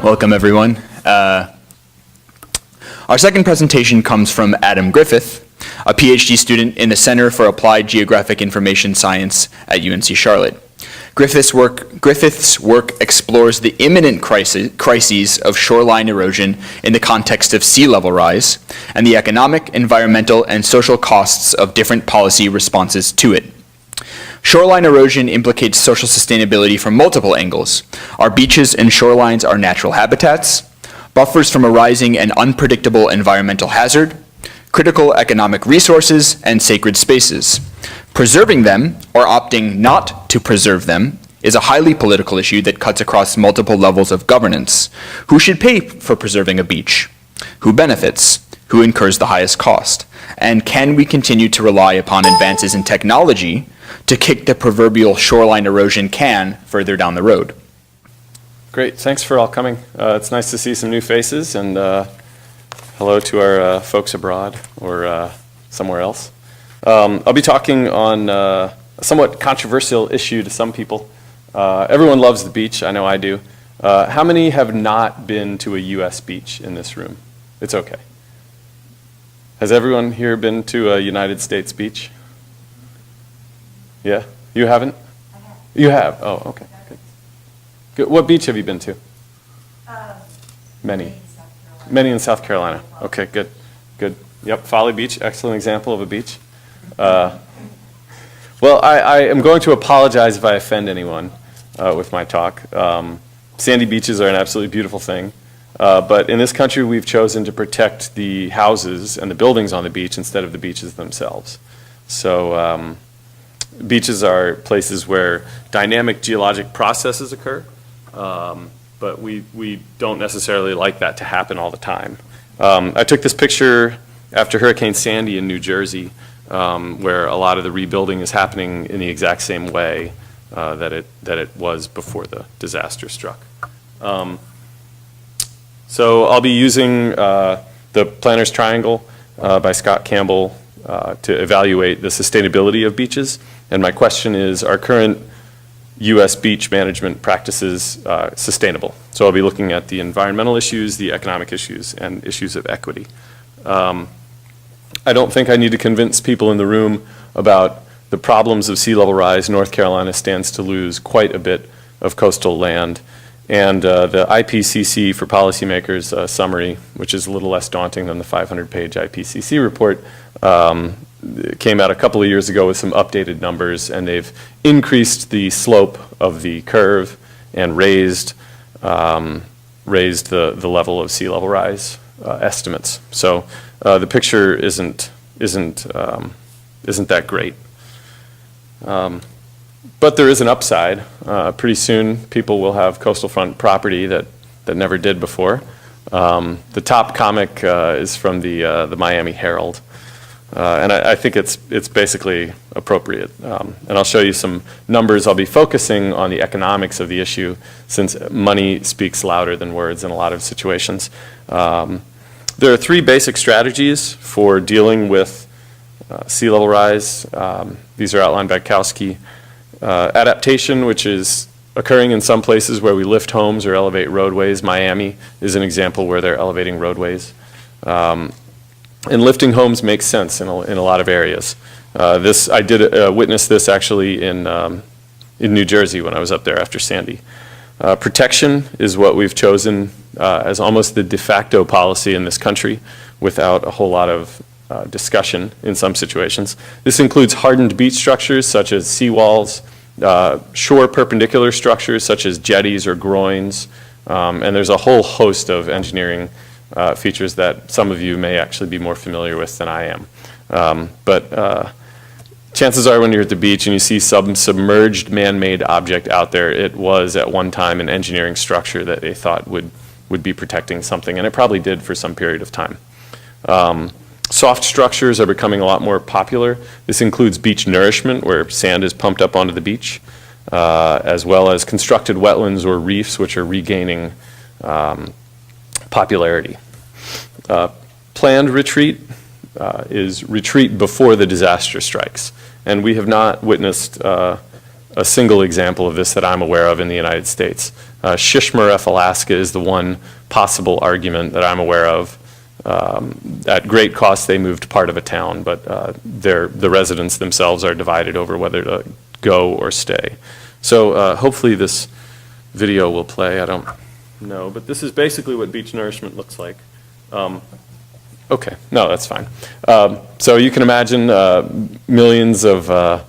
Welcome, everyone. Our second presentation comes from Adam Griffith, a PhD student in the Center for Applied Geographic Information Science at UNC Charlotte. Griffith's work explores the imminent crises of shoreline erosion in the context of sea level rise and the economic, environmental, and social costs of different policy responses to it. Shoreline erosion implicates social sustainability from multiple angles. Our beaches and shorelines are natural habitats, buffers from a rising and unpredictable environmental hazard, critical economic resources, and sacred spaces. Preserving them, or opting not to preserve them, is a highly political issue that cuts across multiple levels of governance. Who should pay for preserving a beach? Who benefits? Who incurs the highest cost? And can we continue to rely upon advances in technology to kick the proverbial shoreline erosion can further down the road? Great, thanks for all coming. It's nice to see some new faces, and hello to our folks abroad or somewhere else. I'll be talking on a somewhat controversial issue to some people. Everyone loves the beach, I know I do. How many have not been to a US beach in this room? It's okay. Has everyone here been to a United States beach? Yeah? You haven't? I have. You have? Oh, okay. Good. What beach have you been to? Many. Many in South Carolina. Okay, good. Good. Yep, Folly Beach, excellent example of a beach. Well, I am going to apologize if I offend anyone with my talk. Sandy beaches are an absolutely beautiful thing. But in this country, we've chosen to protect the houses and the buildings on the beach instead of the beaches themselves. So beaches are places where dynamic geologic processes occur, but we don't necessarily like that to happen all the time. I took this picture after Hurricane Sandy in New Jersey, where a lot of the rebuilding is happening in the exact same way that it was before the disaster struck. So I'll be using the Planner's Triangle by Scott Campbell to evaluate the sustainability of beaches. And my question is, are current U.S. beach management practices sustainable? So I'll be looking at the environmental issues, the economic issues, and issues of equity. I don't think I need to convince people in the room about the problems of sea level rise. North Carolina stands to lose quite a bit of coastal land. And the IPCC for Policymakers summary, which is a little less daunting than the 500-page IPCC report, came out a couple of years ago with some updated numbers, and they've increased the slope of the curve and raised the level of sea level rise estimates. So the picture isn't that great. But there is an upside. Pretty soon, people will have coastal front property that never did before. The top comic is from the Miami Herald, and I think it's basically appropriate. And I'll show you some numbers. I'll be focusing on the economics of the issue, since money speaks louder than words in a lot of situations. There are three basic strategies for dealing with sea level rise. These are outlined by Kowski. Adaptation, which is occurring in some places where we lift homes or elevate roadways. Miami is an example where they're elevating roadways. And lifting homes makes sense in a lot of areas. I did witness this actually in New Jersey when I was up there after Sandy. Protection is what we've chosen as almost the de facto policy in this country, without a whole lot of discussion in some situations. This includes hardened beach structures such as seawalls, shore perpendicular structures such as jetties or groins, and there's a whole host of engineering features that some of you may actually be more familiar with than I am. But chances are when you're at the beach and you see some submerged man-made object out there, it was at one time an engineering structure that they thought would be protecting something, and it probably did for some period of time. Soft structures are becoming a lot more popular. This includes beach nourishment, where sand is pumped up onto the beach. as well as constructed wetlands or reefs, which are regaining popularity. Planned retreat is retreat before the disaster strikes. And we have not witnessed a single example of this that I'm aware of in the United States. Shishmaref, Alaska is the one possible argument that I'm aware of. At great cost, they moved part of a town, but the residents themselves are divided over whether to go or stay. So hopefully this video will play. I don't know, but this is basically what beach nourishment looks like. Okay, no, that's fine. So you can imagine millions of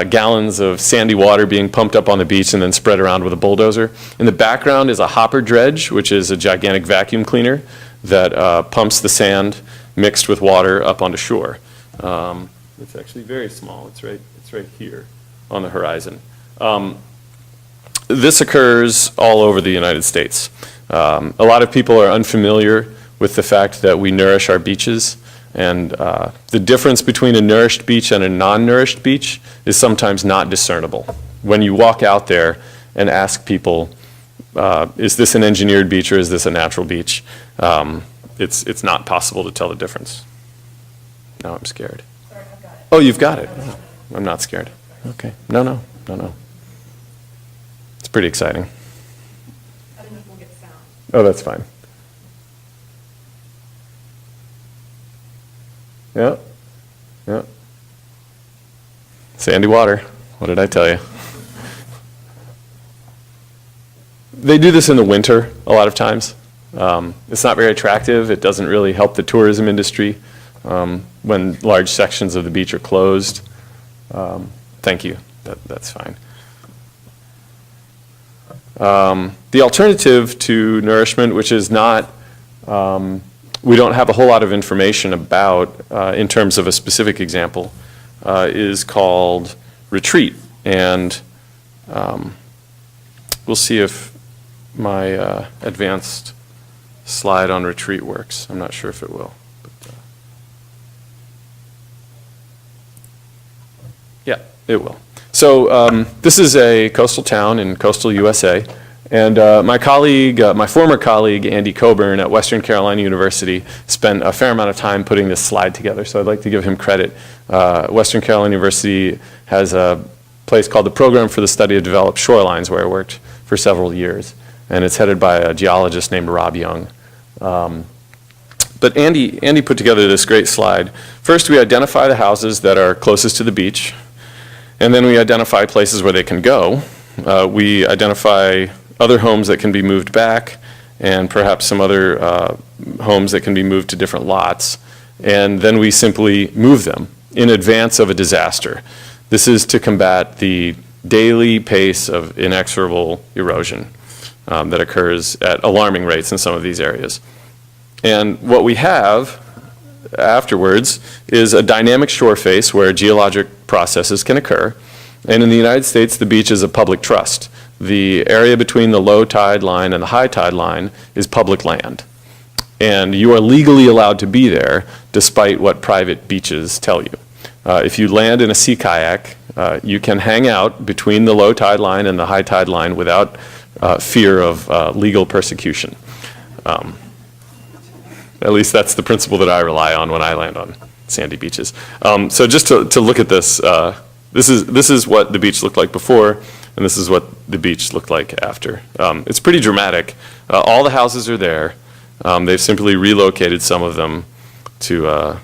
gallons of sandy water being pumped up on the beach and then spread around with a bulldozer. In the background is a hopper dredge, which is a gigantic vacuum cleaner that pumps the sand mixed with water up onto shore. It's actually very small. It's right here on the horizon. This occurs all over the United States. A lot of people are unfamiliar with the fact that we nourish our beaches, and the difference between a nourished beach and a non-nourished beach is sometimes not discernible. When you walk out there and ask people, is this an engineered beach or is this a natural beach, it's not possible to tell the difference. Now I'm scared. Sorry, I've got it. Oh, you've got it. Oh, I'm not scared. Okay. No. It's pretty exciting. I don't know if we'll get sound. Oh, that's fine. Yeah. Sandy water. What did I tell you? They do this in the winter a lot of times. It's not very attractive. It doesn't really help the tourism industry when large sections of the beach are closed. Thank you. That's fine. The alternative to nourishment, which is not, we don't have a whole lot of information about in terms of a specific example, is called retreat. And we'll see if my advanced slide on retreat works. I'm not sure if it will. But, yeah, it will. So this is a coastal town in coastal USA. And my former colleague, Andy Coburn at Western Carolina University, spent a fair amount of time putting this slide together, so I'd like to give him credit. Western Carolina University has a place called the Program for the Study of Developed Shorelines, where I worked for several years, and it's headed by a geologist named Rob Young. But Andy put together this great slide. First, we identify the houses that are closest to the beach, and then we identify places where they can go. We identify other homes that can be moved back, and perhaps some other homes that can be moved to different lots. And then we simply move them in advance of a disaster. This is to combat the daily pace of inexorable erosion that occurs at alarming rates in some of these areas. And what we have afterwards is a dynamic shore face where geologic processes can occur. And in the United States, the beach is a public trust. The area between the low tide line and the high tide line is public land. And you are legally allowed to be there despite what private beaches tell you. If you land in a sea kayak, you can hang out between the low tide line and the high tide line without fear of legal persecution. At least that's the principle that I rely on when I land on sandy beaches. So just to look at this, this is what the beach looked like before, and this is what the beach looked like after. It's pretty dramatic. All the houses are there. They've simply relocated some of them to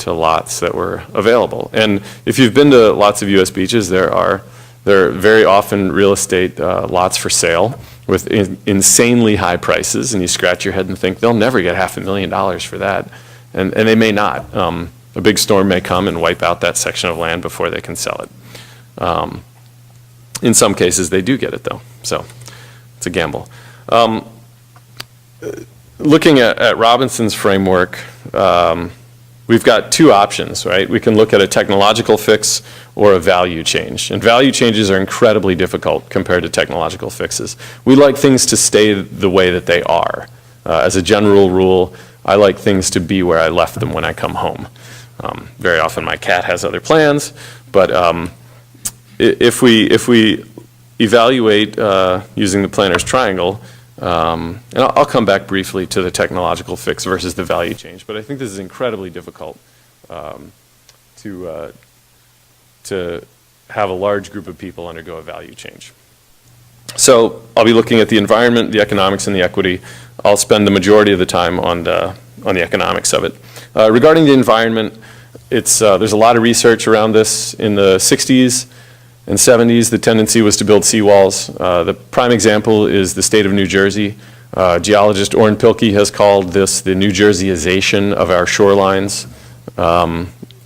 lots that were available. And if you've been to lots of U.S. beaches, there are very often real estate lots for sale with insanely high prices, and you scratch your head and think they'll never get $500,000 for that, and they may not. A big storm may come and wipe out that section of land before they can sell it. In some cases, they do get it, though, so it's a gamble. Looking at Robinson's framework, we've got two options, right? We can look at a technological fix or a value change. And value changes are incredibly difficult compared to technological fixes. We like things to stay the way that they are. As a general rule, I like things to be where I left them when I come home. Very often my cat has other plans, but if we evaluate using the planner's triangle, and I'll come back briefly to the technological fix versus the value change, but I think this is incredibly difficult to have a large group of people undergo a value change. So I'll be looking at the environment, the economics, and the equity. I'll spend the majority of the time on the economics of it. Regarding the environment, there's a lot of research around this. In the 60s and 70s, the tendency was to build seawalls. The prime example is the state of New Jersey. Geologist Orrin Pilkey has called this the New Jerseyization of our shorelines.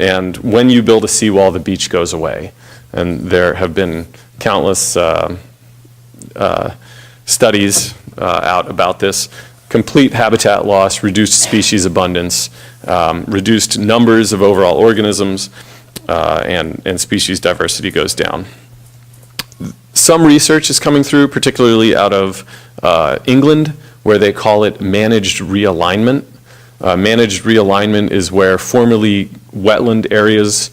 And when you build a seawall, the beach goes away. And there have been countless studies out about this. Complete habitat loss, reduced species abundance, reduced numbers of overall organisms, and species diversity goes down. Some research is coming through, particularly out of England, where they call it managed realignment. Managed realignment is where formerly wetland areas,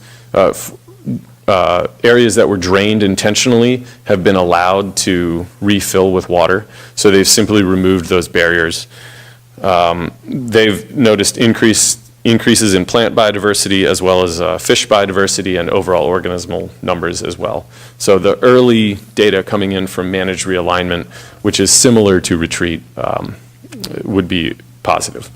areas that were drained intentionally have been allowed to refill with water. So they've simply removed those barriers. They've noticed increases in plant biodiversity as well as fish biodiversity and overall organismal numbers as well. So the early data coming in from managed realignment, which is similar to retreat, would be positive.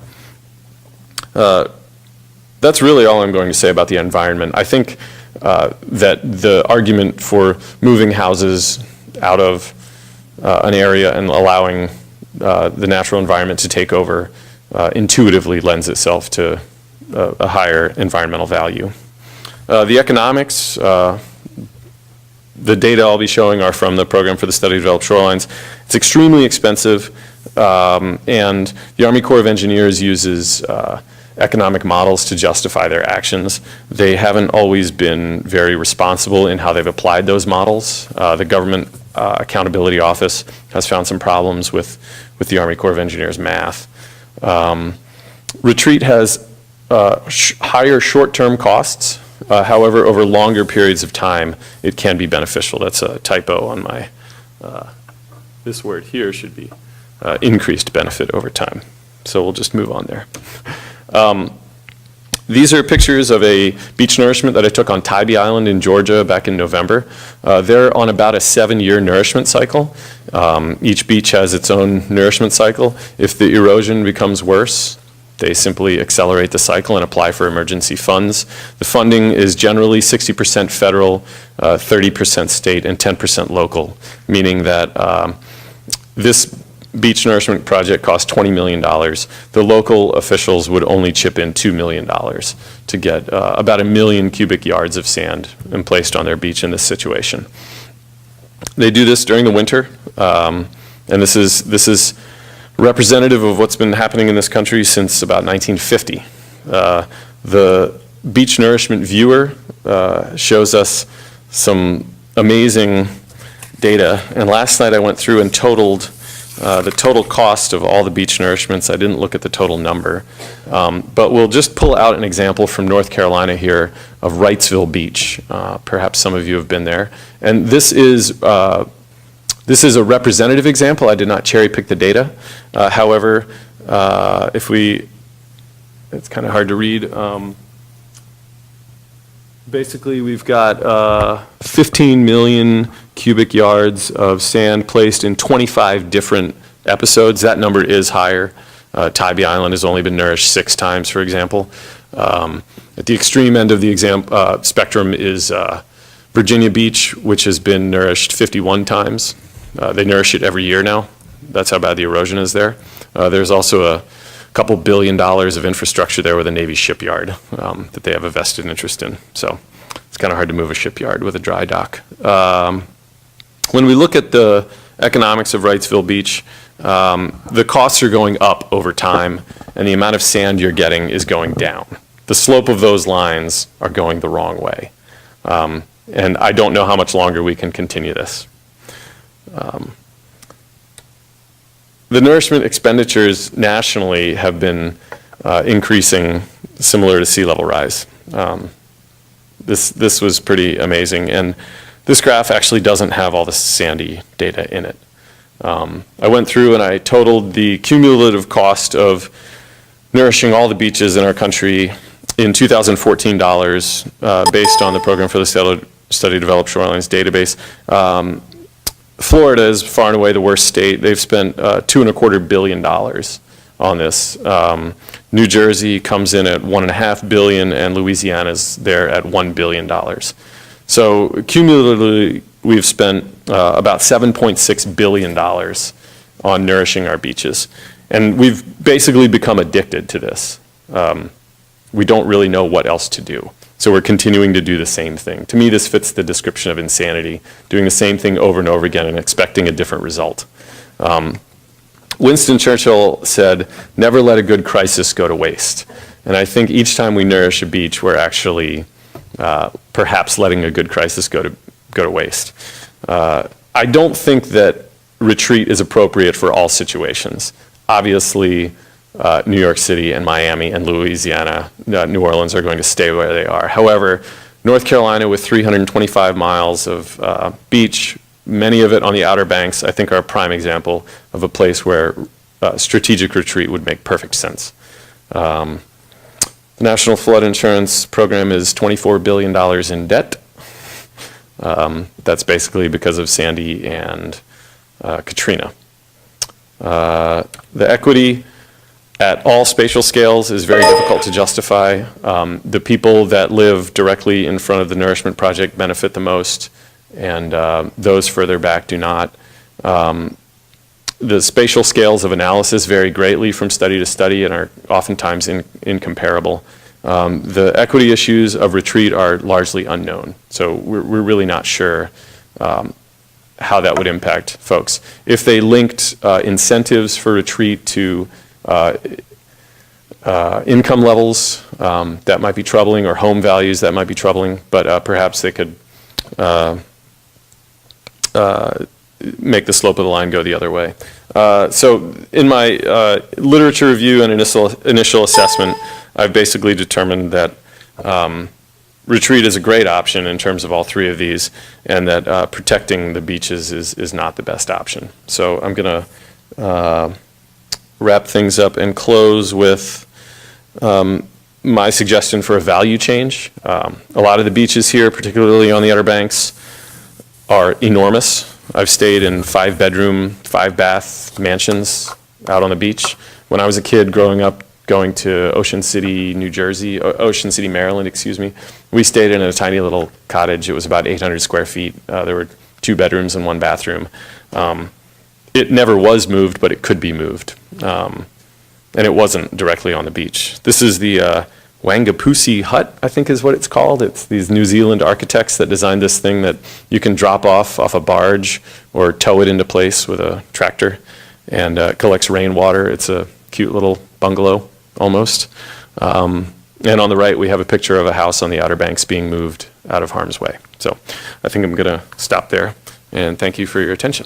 That's really all I'm going to say about the environment. I think that the argument for moving houses out of an area and allowing the natural environment to take over intuitively lends itself to a higher environmental value. The economics, the data I'll be showing are from the Program for the Study of Developed Shorelines. It's extremely expensive, and the Army Corps of Engineers uses economic models to justify their actions. They haven't always been very responsible in how they've applied those models. The Government Accountability Office has found some problems with the Army Corps of Engineers math. Retreat has higher short-term costs. However, over longer periods of time, it can be beneficial. That's a typo on my, this word here should be increased benefit over time. So we'll just move on there. These are pictures of a beach nourishment that I took on Tybee Island in Georgia back in November. They're on about a 7-year nourishment cycle. Each beach has its own nourishment cycle. If the erosion becomes worse, they simply accelerate the cycle and apply for emergency funds. The funding is generally 60% federal, 30% state, and 10% local, meaning that this beach nourishment project cost $20 million. The local officials would only chip in $2 million to get about 1 million cubic yards of sand placed on their beach in this situation. They do this during the winter, and this is representative of what's been happening in this country since about 1950. The beach nourishment viewer shows us some amazing data, and last night I went through and totaled the total cost of all the beach nourishments. I didn't look at the total number, but we'll just pull out an example from North Carolina here of Wrightsville Beach. Perhaps some of you have been there. And this is a representative example. I did not cherry pick the data. However, it's kind of hard to read. Basically, we've got 15 million cubic yards of sand placed in 25 different episodes. That number is higher. Tybee Island has only been nourished 6 times, for example. At the extreme end of the spectrum is Virginia Beach, which has been nourished 51 times. They nourish it every year now. That's how bad the erosion is there. There's also a couple $1 billion of infrastructure there with a Navy shipyard that they have a vested interest in. So it's kind of hard to move a shipyard with a dry dock. When we look at the economics of Wrightsville Beach, the costs are going up over time, and the amount of sand you're getting is going down. The slope of those lines are going the wrong way. And I don't know how much longer we can continue this. The nourishment expenditures nationally have been increasing similar to sea level rise. This was pretty amazing. And This graph actually doesn't have all the sandy data in it. I went through and I totaled the cumulative cost of nourishing all the beaches in our country in 2014 dollars, based on the Program for the Study Developed Shorelines database. Florida is far and away the worst state. They've spent $2.25 billion on this. New Jersey comes in at $1.5 billion, and Louisiana's there at $1 billion. So cumulatively, we've spent about $7.6 billion on nourishing our beaches. And we've basically become addicted to this. We don't really know what else to do. So we're continuing to do the same thing. To me, this fits the description of insanity, doing the same thing over and over again and expecting a different result. Winston Churchill said, "Never let a good crisis go to waste." And I think each time we nourish a beach, we're actually perhaps letting a good crisis go to waste. I don't think that retreat is appropriate for all situations. Obviously, New York City and Miami and Louisiana, New Orleans are going to stay where they are. However, North Carolina with 325 miles of beach, many of it on the Outer Banks, I think are a prime example of a place where strategic retreat would make perfect sense. The National Flood Insurance Program is $24 billion in debt. That's basically because of Sandy and Katrina. The equity at all spatial scales is very difficult to justify. The people that live directly in front of the nourishment project benefit the most, and those further back do not. The spatial scales of analysis vary greatly from study to study and are oftentimes incomparable. The equity issues of retreat are largely unknown, so we're really not sure how that would impact folks. If they linked incentives for retreat to income levels, that might be troubling, or home values, that might be troubling, but perhaps they could make the slope of the line go the other way. So in my literature review and initial assessment, I've basically determined that retreat is a great option in terms of all three of these, and that protecting the beaches is not the best option. So I'm going to wrap things up and close with my suggestion for a value change. A lot of the beaches here, particularly on the Outer Banks, are enormous. I've stayed in 5-bedroom, 5-bath mansions out on the beach. When I was a kid growing up, going to Ocean City, Maryland, excuse me, we stayed in a tiny little cottage. It was about 800 square feet. There were 2 bedrooms and 1 bathroom. It never was moved, but it could be moved. And it wasn't directly on the beach. This is the Wangapusi hut, I think is what it's called. It's these New Zealand architects that designed this thing that you can drop off a barge or tow it into place with a tractor, and collects rainwater. It's a cute little bungalow, almost. And on the right, we have a picture of a house on the Outer Banks being moved out of harm's way. So I think I'm going to stop there, and thank you for your attention.